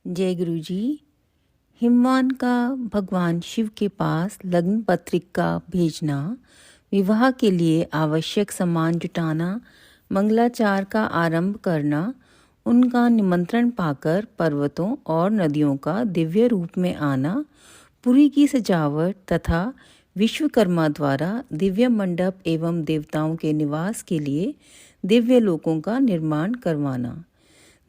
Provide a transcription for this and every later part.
जय गुरु जी। हिमवान का भगवान शिव के पास लग्न पत्रिका भेजना, विवाह के लिए आवश्यक सामान जुटाना, मंगलाचार का आरंभ करना, उनका निमंत्रण पाकर पर्वतों और नदियों का दिव्य रूप में आना, पुरी की सजावट तथा विश्वकर्मा द्वारा दिव्य मंडप एवं देवताओं के निवास के लिए दिव्य लोकों का निर्माण करवाना।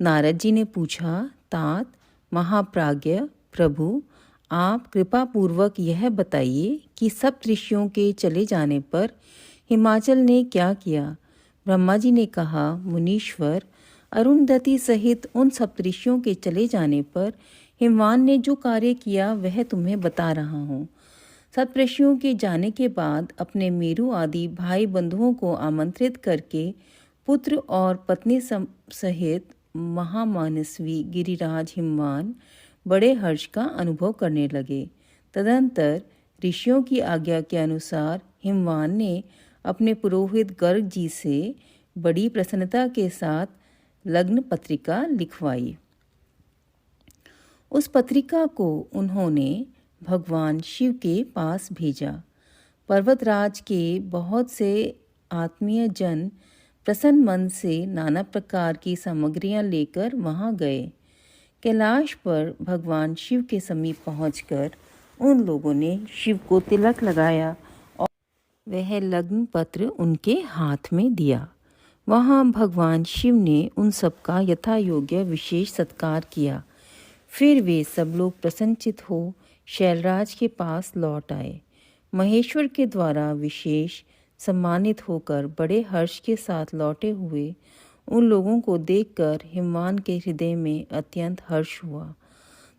नारद जी ने पूछा, तात महाप्राज्ञ प्रभु, आप कृपा पूर्वक यह बताइए कि सप्तऋषियों के चले जाने पर हिमाचल ने क्या किया। ब्रह्मा जी ने कहा, मुनीश्वर, अरुंधति सहित उन सप्तऋषियों के चले जाने पर हिमवान ने जो कार्य किया वह तुम्हें बता रहा हूँ। सप्तऋषियों के जाने के बाद अपने मेरु आदि भाई बंधुओं को आमंत्रित करके पुत्र और पत्नी सहित महामानस्वी गिरिराज हिमवान बड़े हर्ष का अनुभव करने लगे। तदंतर ऋषियों की आज्ञा के अनुसार हिमवान ने अपने पुरोहित गर्ग जी से बड़ी प्रसन्नता के साथ लग्न पत्रिका लिखवाई। उस पत्रिका को उन्होंने भगवान शिव के पास भेजा। पर्वतराज के बहुत से आत्मीय जन प्रसन्न मन से नाना प्रकार की सामग्रियां लेकर वहां गए। कैलाश पर भगवान शिव के समीप पहुंचकर उन लोगों ने शिव को तिलक लगाया और वह लग्न पत्र उनके हाथ में दिया। वहां भगवान शिव ने उन सबका यथा योग्य विशेष सत्कार किया। फिर वे सब लोग प्रसन्नचित हो शैलराज के पास लौट आए। महेश्वर के द्वारा विशेष सम्मानित होकर बड़े हर्ष के साथ लौटे हुए उन लोगों को देखकर हिमवान के हृदय में अत्यंत हर्ष हुआ।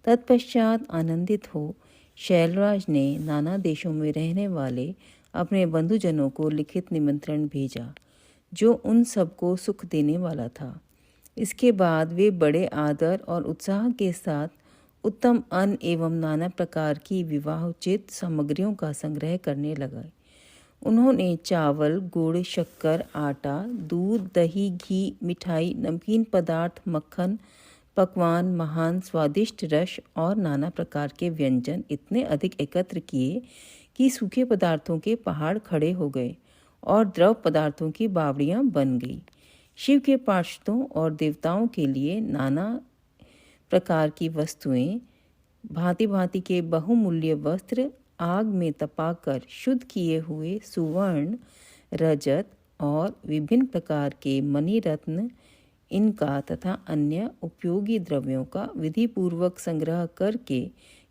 तत्पश्चात आनंदित हो शैलराज ने नाना देशों में रहने वाले अपने बंधुजनों को लिखित निमंत्रण भेजा, जो उन सबको सुख देने वाला था। इसके बाद वे बड़े आदर और उत्साह के साथ उत्तम अन्न एवं नाना प्रकार की विवाहोचित सामग्रियों का संग्रह करने लगे। उन्होंने चावल, गुड़, शक्कर, आटा, दूध, दही, घी, मिठाई, नमकीन पदार्थ, मक्खन, पकवान, महान स्वादिष्ट रस और नाना प्रकार के व्यंजन इतने अधिक एकत्र किए कि सूखे पदार्थों के पहाड़ खड़े हो गए और द्रव पदार्थों की बावड़ियां बन गई। शिव के पार्षदों और देवताओं के लिए नाना प्रकार की वस्तुएं, भांति भांति के बहुमूल्य वस्त्र, आग में तपाकर शुद्ध किए हुए सुवर्ण, रजत और विभिन्न प्रकार के मणि रत्न, इनका तथा अन्य उपयोगी द्रव्यों का विधि पूर्वक संग्रह करके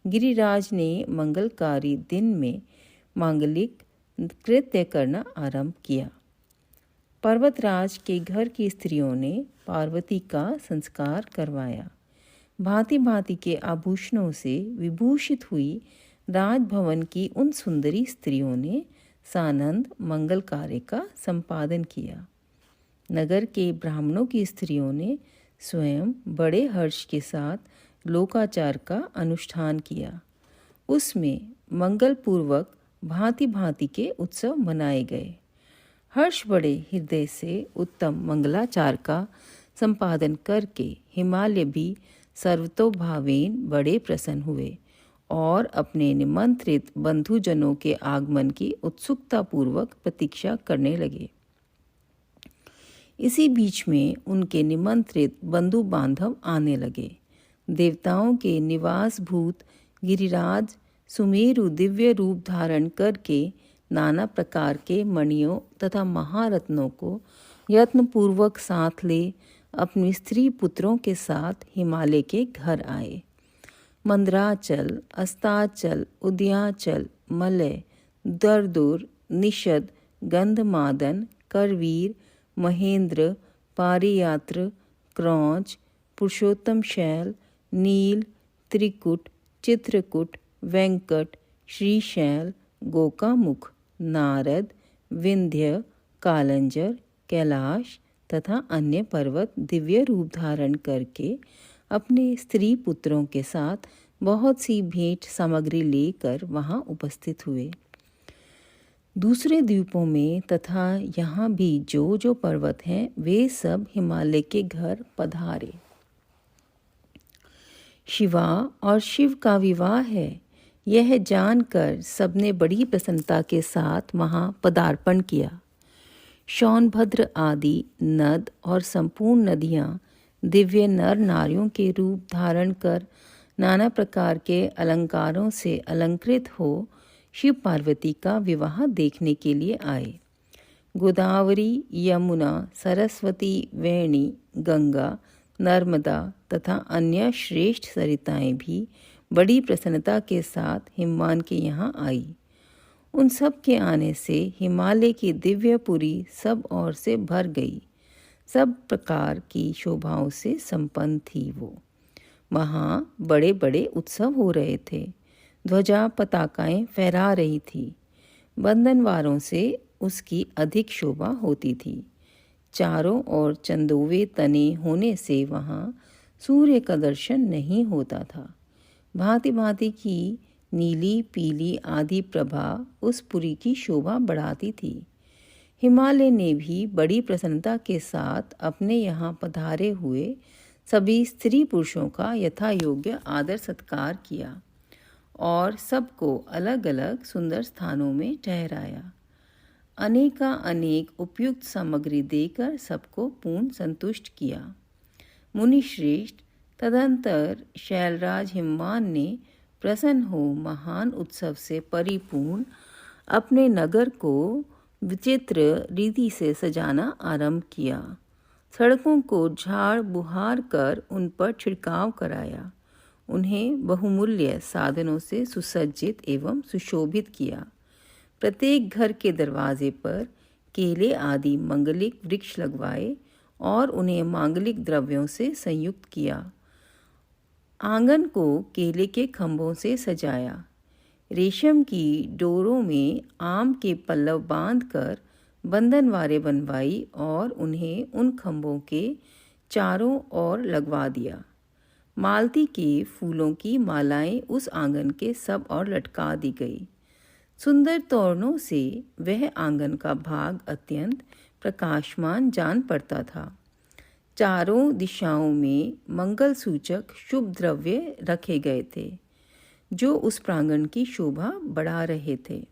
गिरिराज ने मंगलकारी दिन में मांगलिक कृत्य करना आरंभ किया। पर्वतराज के घर की स्त्रियों ने पार्वती का संस्कार करवाया। भांति भांति के आभूषणों से विभूषित हुई राजभवन की उन सुंदरी स्त्रियों ने सानंद मंगल कार्य का संपादन किया। नगर के ब्राह्मणों की स्त्रियों ने स्वयं बड़े हर्ष के साथ लोकाचार का अनुष्ठान किया। उसमें मंगल पूर्वक भांति भांति के उत्सव मनाए गए। हर्ष बड़े हृदय से उत्तम मंगलाचार का संपादन करके हिमालय भी सर्वतोभावेन बड़े प्रसन्न हुए और अपने निमंत्रित बंधुजनों के आगमन की उत्सुकता पूर्वक प्रतीक्षा करने लगे। इसी बीच में उनके निमंत्रित बंधु बांधव आने लगे। देवताओं के निवास भूत गिरिराज सुमेरु दिव्य रूप धारण करके नाना प्रकार के मणियों तथा महारत्नों को यत्नपूर्वक साथ ले अपनी स्त्री पुत्रों के साथ हिमालय के घर आए। मंदराचल, अस्ताचल, उदयाचल, मलय, दरदुर, निषद, गंधमादन, करवीर, महेंद्र, पारियात्र, क्रौंच, पुरुषोत्तम शैल, नील, त्रिकुट, चित्रकूट, वेंकट, श्रीशैल, गोकामुख, नारद, विंध्य, कालंजर, कैलाश तथा अन्य पर्वत दिव्य रूप धारण करके अपने स्त्री पुत्रों के साथ बहुत सी भेंट सामग्री लेकर वहां उपस्थित हुए। दूसरे द्वीपों में तथा यहाँ भी जो जो पर्वत हैं वे सब हिमालय के घर पधारे। शिवा और शिव का विवाह है, यह जानकर सबने बड़ी प्रसन्नता के साथ वहाँ पदार्पण किया। शौनभद्र आदि नद और संपूर्ण नदियाँ दिव्य नर नारियों के रूप धारण कर नाना प्रकार के अलंकारों से अलंकृत हो शिव पार्वती का विवाह देखने के लिए आए। गोदावरी, यमुना, सरस्वती, वेणी, गंगा, नर्मदा तथा अन्य श्रेष्ठ सरिताएं भी बड़ी प्रसन्नता के साथ हिमवान के यहाँ आई। उन सब के आने से हिमालय की दिव्यपुरी सब ओर से भर गई, सब प्रकार की शोभाओं से संपन्न थी वो। वहाँ बड़े बड़े उत्सव हो रहे थे, ध्वजा पताकाएं फहरा रही थी, बंधनवारों से उसकी अधिक शोभा होती थी। चारों ओर चंदोवे तने होने से वहाँ सूर्य का दर्शन नहीं होता था। भांति भांति की नीली पीली आदि प्रभा उस पुरी की शोभा बढ़ाती थी। हिमालय ने भी बड़ी प्रसन्नता के साथ अपने यहाँ पधारे हुए सभी स्त्री पुरुषों का यथा योग्य आदर सत्कार किया और सबको अलग अलग सुंदर स्थानों में ठहराया। अनेका अनेक उपयुक्त सामग्री देकर सबको पूर्ण संतुष्ट किया। मुनिश्रेष्ठ तदंतर शैलराज हिमवान ने प्रसन्न हो महान उत्सव से परिपूर्ण अपने नगर को विचित्र रीति से सजाना आरंभ किया। सड़कों को झाड़ बुहार कर उन पर छिड़काव कराया, उन्हें बहुमूल्य साधनों से सुसज्जित एवं सुशोभित किया। प्रत्येक घर के दरवाजे पर केले आदि मंगलिक वृक्ष लगवाए और उन्हें मांगलिक द्रव्यों से संयुक्त किया। आंगन को केले के खंभों से सजाया। रेशम की डोरों में आम के पल्लव बांधकर बंधनवारें बनवाई और उन्हें उन खंभों के चारों ओर लगवा दिया। मालती के फूलों की मालाएं उस आंगन के सब ओर लटका दी गई। सुंदर तोरणों से वह आंगन का भाग अत्यंत प्रकाशमान जान पड़ता था। चारों दिशाओं में मंगल सूचक शुभ द्रव्य रखे गए थे, जो उस प्रांगण की शोभा बढ़ा रहे थे।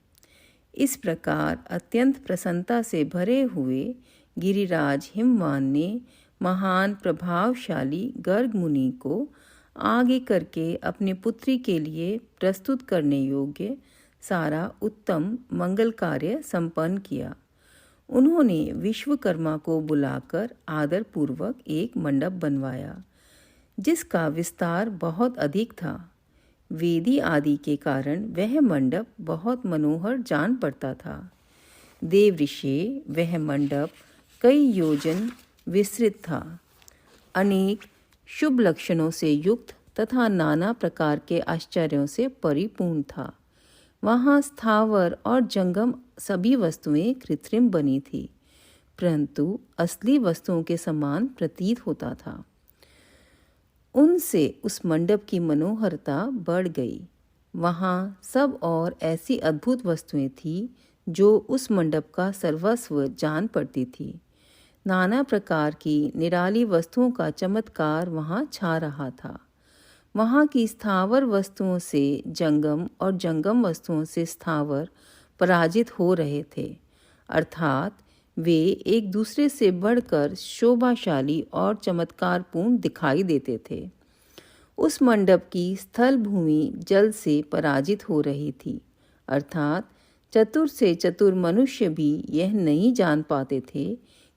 इस प्रकार अत्यंत प्रसन्नता से भरे हुए गिरिराज हिमवान ने महान प्रभावशाली गर्ग मुनि को आगे करके अपने पुत्री के लिए प्रस्तुत करने योग्य सारा उत्तम मंगल कार्य संपन्न किया। उन्होंने विश्वकर्मा को बुलाकर आदर पूर्वक एक मंडप बनवाया, जिसका विस्तार बहुत अधिक था। वेदी आदि के कारण वह मंडप बहुत मनोहर जान पड़ता था। देव ऋषि वह मंडप कई योजन विस्तृत था। अनेक शुभ लक्षणों से युक्त तथा नाना प्रकार के आश्चर्यों से परिपूर्ण था। वहाँ स्थावर और जंगम सभी वस्तुएं कृत्रिम बनी थी, परंतु असली वस्तुओं के समान प्रतीत होता था। उनसे उस मंडप की मनोहरता बढ़ गई। वहाँ सब और ऐसी अद्भुत वस्तुएं थीं जो उस मंडप का सर्वस्व जान पड़ती थी। नाना प्रकार की निराली वस्तुओं का चमत्कार वहाँ छा रहा था। वहाँ की स्थावर वस्तुओं से जंगम और जंगम वस्तुओं से स्थावर पराजित हो रहे थे, अर्थात वे एक दूसरे से बढ़कर शोभाशाली और चमत्कारपूर्ण दिखाई देते थे। उस मंडप की स्थल भूमि जल से पराजित हो रही थी, अर्थात चतुर से चतुर मनुष्य भी यह नहीं जान पाते थे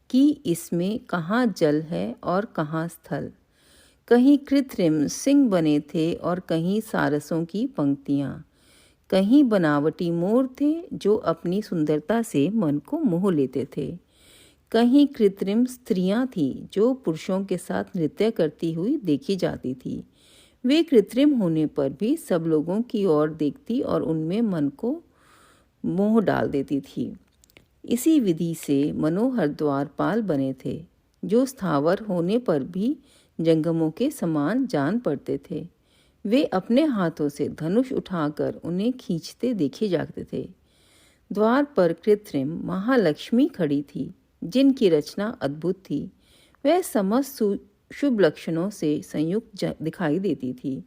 कि इसमें कहाँ जल है और कहाँ स्थल। कहीं कृत्रिम सिंह बने थे और कहीं सारसों की पंक्तियाँ, कहीं बनावटी मोर थे जो अपनी सुंदरता से मन को मोह लेते थे, कहीं कृत्रिम स्त्रियां थीं जो पुरुषों के साथ नृत्य करती हुई देखी जाती थी। वे कृत्रिम होने पर भी सब लोगों की ओर देखती और उनमें मन को मोह डाल देती थी। इसी विधि से मनोहर द्वारपाल बने थे, जो स्थावर होने पर भी जंगमों के समान जान पड़ते थे। वे अपने हाथों से धनुष उठाकर उन्हें खींचते देखे जाते थे। द्वार पर कृत्रिम महालक्ष्मी खड़ी थी, जिनकी रचना अद्भुत थी। वह समस्त शुभ लक्षणों से संयुक्त दिखाई देती थी।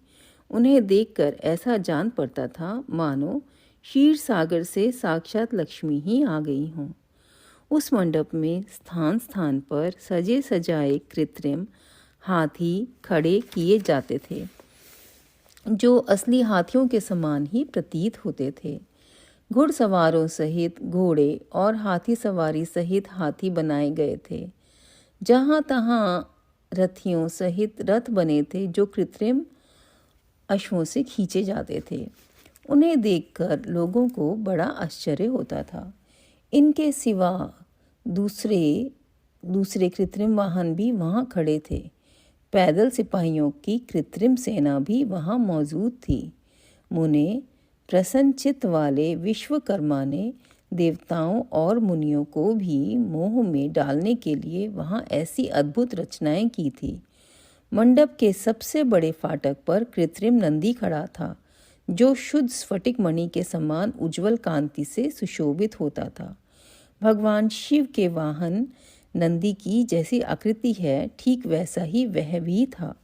उन्हें देखकर ऐसा जान पड़ता था मानो क्षीर सागर से साक्षात लक्ष्मी ही आ गई हों। उस मंडप में स्थान स्थान पर सजे सजाए कृत्रिम हाथी खड़े किए जाते थे, जो असली हाथियों के समान ही प्रतीत होते थे। घुड़सवारों सहित घोड़े और हाथी सवारी सहित हाथी बनाए गए थे। जहाँ तहाँ रथियों सहित रथ बने थे, जो कृत्रिम अश्वों से खींचे जाते थे। उन्हें देखकर लोगों को बड़ा आश्चर्य होता था। इनके सिवा दूसरे कृत्रिम वाहन भी वहाँ खड़े थे। पैदल सिपाहियों की कृत्रिम सेना भी वहाँ मौजूद थी। मुने प्रसन्नचित्त वाले विश्वकर्मा ने देवताओं और मुनियों को भी मोह में डालने के लिए वहाँ ऐसी अद्भुत रचनाएं की थी। मंडप के सबसे बड़े फाटक पर कृत्रिम नंदी खड़ा था, जो शुद्ध स्फटिक मणि के समान उज्जवल कांति से सुशोभित होता था। भगवान शिव के वाहन नंदी की जैसी आकृति है, ठीक वैसा ही वह भी था।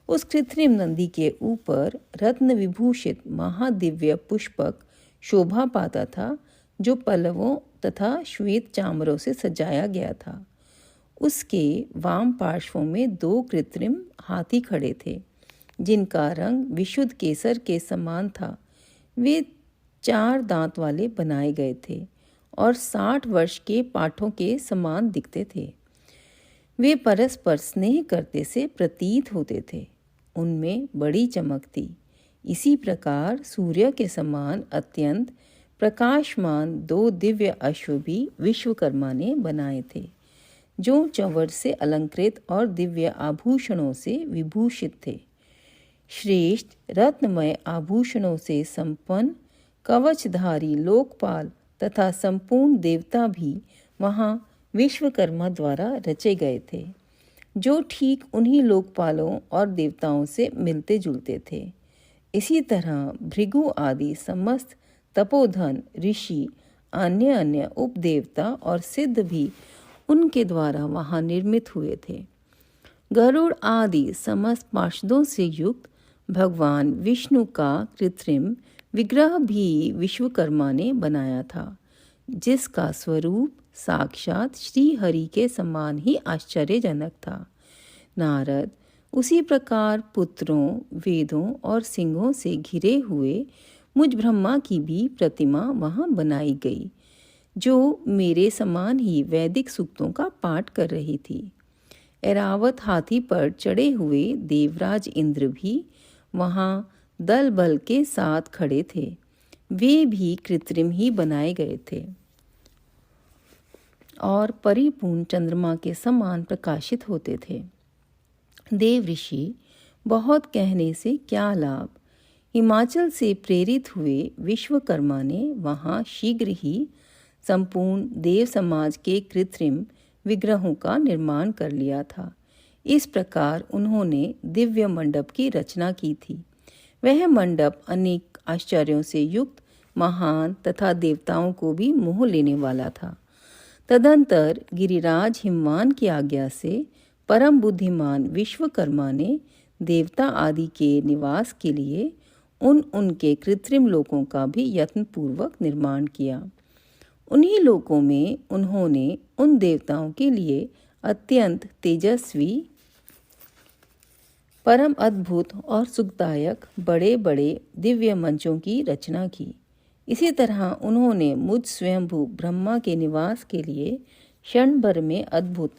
उस कृत्रिम नंदी के ऊपर रत्न विभूषित महादिव्य पुष्पक शोभा पाता था, जो पल्लवों तथा श्वेत चामरों से सजाया गया था। उसके वाम पार्श्वों में 2 कृत्रिम हाथी खड़े थे, जिनका रंग विशुद्ध केसर के समान था। वे 4 दांत वाले बनाए गए थे और 60 वर्ष के पाठों के समान दिखते थे। वे परस्पर स्नेह करते से प्रतीत होते थे। उनमें बड़ी चमक थी। इसी प्रकार सूर्य के समान अत्यंत प्रकाशमान 2 दिव्य अश्व भी विश्वकर्मा ने बनाए थे, जो चंवर से अलंकृत और दिव्य आभूषणों से विभूषित थे। श्रेष्ठ रत्नमय आभूषणों से संपन्न कवचधारी लोकपाल तथा संपूर्ण देवता भी वहाँ विश्वकर्मा द्वारा रचे गए थे, जो ठीक उन्हीं लोकपालों और देवताओं से मिलते जुलते थे। इसी तरह भृगु आदि समस्त तपोधन ऋषि, अन्य उपदेवता और सिद्ध भी उनके द्वारा वहाँ निर्मित हुए थे। गरुड़ आदि समस्त पार्षदों से युक्त भगवान विष्णु का कृत्रिम विग्रह भी विश्वकर्मा ने बनाया था, जिसका स्वरूप साक्षात श्री हरि के समान ही आश्चर्यजनक था। नारद उसी प्रकार पुत्रों, वेदों और सिंहों से घिरे हुए मुझ ब्रह्मा की भी प्रतिमा वहाँ बनाई गई, जो मेरे समान ही वैदिक सूक्तों का पाठ कर रही थी। ऐरावत हाथी पर चढ़े हुए देवराज इंद्र भी वहाँ दल बल के साथ खड़े थे। वे भी कृत्रिम ही बनाए गए थे और परिपूर्ण चंद्रमा के समान प्रकाशित होते थे। देव ऋषि बहुत कहने से क्या लाभ, हिमाचल से प्रेरित हुए विश्वकर्मा ने वहाँ शीघ्र ही संपूर्ण देव समाज के कृत्रिम विग्रहों का निर्माण कर लिया था। इस प्रकार उन्होंने दिव्य मंडप की रचना की थी। वह मंडप अनेक आश्चर्यों से युक्त, महान तथा देवताओं को भी मोह लेने वाला था। तदंतर गिरिराज हिमवान की आज्ञा से परम बुद्धिमान विश्वकर्मा ने देवता आदि के निवास के लिए उनके कृत्रिम लोकों का भी यत्नपूर्वक निर्माण किया। उन्हीं लोकों में उन्होंने उन देवताओं के लिए अत्यंत तेजस्वी, परम अद्भुत और सुखदायक बड़े बड़े दिव्य मंचों की रचना की। इसी तरह उन्होंने मुझ स्वयंभू ब्रह्मा के निवास के लिए क्षण भर में अद्भुत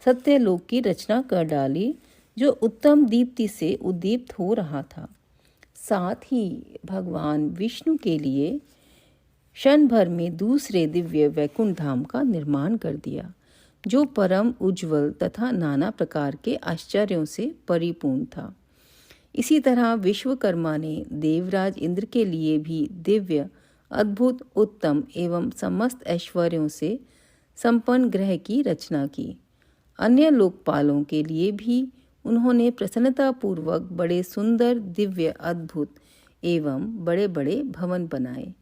सत्यलोक की रचना कर डाली, जो उत्तम दीप्ति से उद्दीप्त हो रहा था। साथ ही भगवान विष्णु के लिए क्षण भर में दूसरे दिव्य वैकुंठ धाम का निर्माण कर दिया, जो परम उज्ज्वल तथा नाना प्रकार के आश्चर्यों से परिपूर्ण था। इसी तरह विश्वकर्मा ने देवराज इंद्र के लिए भी दिव्य, अद्भुत, उत्तम एवं समस्त ऐश्वर्यों से संपन्न ग्रह की रचना की। अन्य लोकपालों के लिए भी उन्होंने प्रसन्नतापूर्वक बड़े सुंदर, दिव्य, अद्भुत एवं बड़े बड़े भवन बनाए।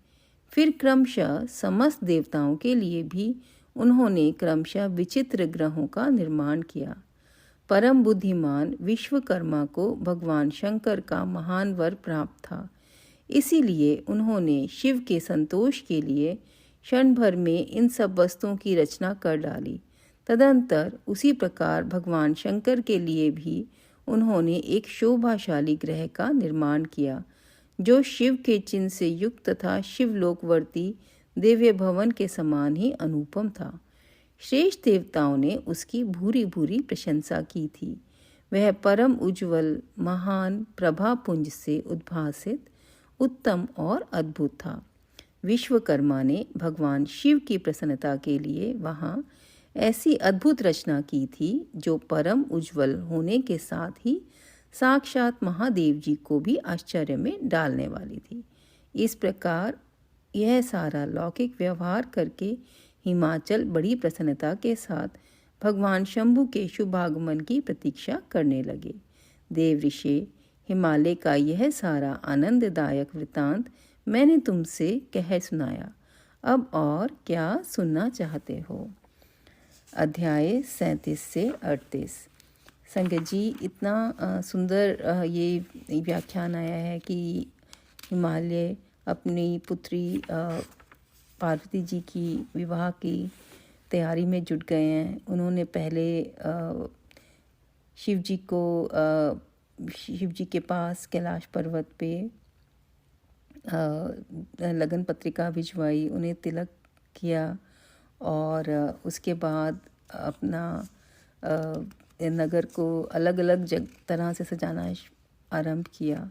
फिर क्रमशः समस्त देवताओं के लिए भी उन्होंने क्रमशः विचित्र ग्रहों का निर्माण किया। परम बुद्धिमान विश्वकर्मा को भगवान शंकर का महान वर प्राप्त था। इसीलिए उन्होंने शिव के संतोष के लिए क्षण भर में इन सब वस्तुओं की रचना कर डाली। तदंतर उसी प्रकार भगवान शंकर के लिए भी उन्होंने एक शोभाशाली ग्रह का निर्माण किया, जो शिव के चिन्ह से युक्त तथा शिवलोकवर्ती दिव्य भवन के समान ही अनुपम था। श्रेष्ठ देवताओं ने उसकी भूरी भूरी प्रशंसा की थी। वह परम उज्ज्वल महान प्रभापुंज से उद्भासित उत्तम और अद्भुत था। विश्वकर्मा ने भगवान शिव की प्रसन्नता के लिए वहाँ ऐसी अद्भुत रचना की थी जो परम उज्ज्वल होने के साथ ही साक्षात महादेव जी को भी आश्चर्य में डालने वाली थी। इस प्रकार यह सारा लौकिक व्यवहार करके हिमाचल बड़ी प्रसन्नता के साथ भगवान शंभु के शुभागमन की प्रतीक्षा करने लगे। देव ऋषि, हिमालय का यह सारा आनंददायक वृतांत मैंने तुमसे कह सुनाया। अब और क्या सुनना चाहते हो? अध्याय 37 से 38। संगत जी, इतना सुंदर ये व्याख्यान आया है कि हिमालय अपनी पुत्री पार्वती जी की विवाह की तैयारी में जुट गए हैं। उन्होंने पहले शिव जी के पास कैलाश पर्वत पे लगन पत्रिका भिजवाई, उन्हें तिलक किया और उसके बाद अपना नगर को अलग अलग तरह से सजाना आरंभ किया।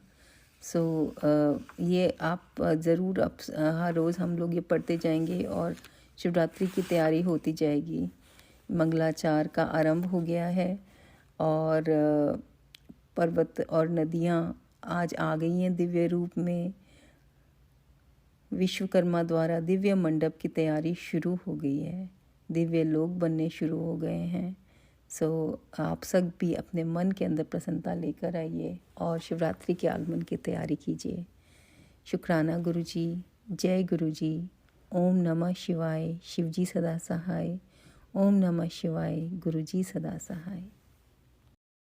ये आप ज़रूर अब हर रोज़ हम लोग ये पढ़ते जाएंगे और शिवरात्रि की तैयारी होती जाएगी। मंगलाचार का आरंभ हो गया है और पर्वत और नदियाँ आज आ गई हैं दिव्य रूप में। विश्वकर्मा द्वारा दिव्य मंडप की तैयारी शुरू हो गई है, दिव्य लोक बनने शुरू हो गए हैं। आप सब भी अपने मन के अंदर प्रसन्नता लेकर आइए और शिवरात्रि के आगमन की तैयारी कीजिए। शुक्राना गुरुजी। जय गुरुजी। ओम नमः शिवाय। शिवजी सदा सहाय। ओम नमः शिवाय। गुरुजी सदा सहाय।